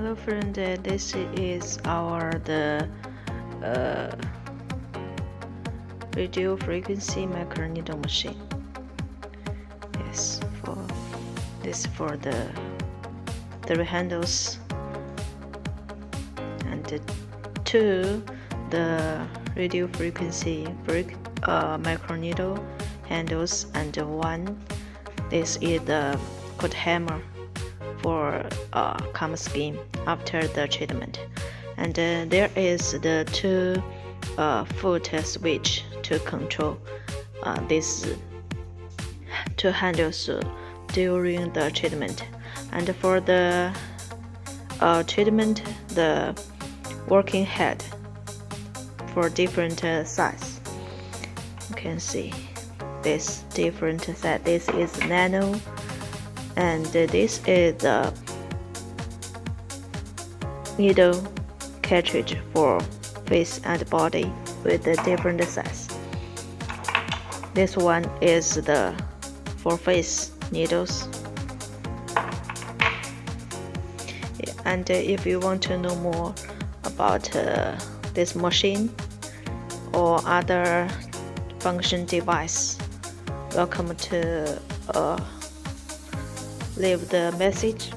Hello friend, this is the radio frequency microneedling machine. Yes, for the three handles and the radio frequency microneedle handles, and one this is the cut hammer for calm skin after the treatment, and there is the foot switch to control these two handles during the treatment. And for the treatment, the working head for different size. You can see this different size. This is nano, and this is the needle cartridge for face and body with a different size. This one is the for face needles. And if you want to know more about this machine or other function device, welcome to leave the message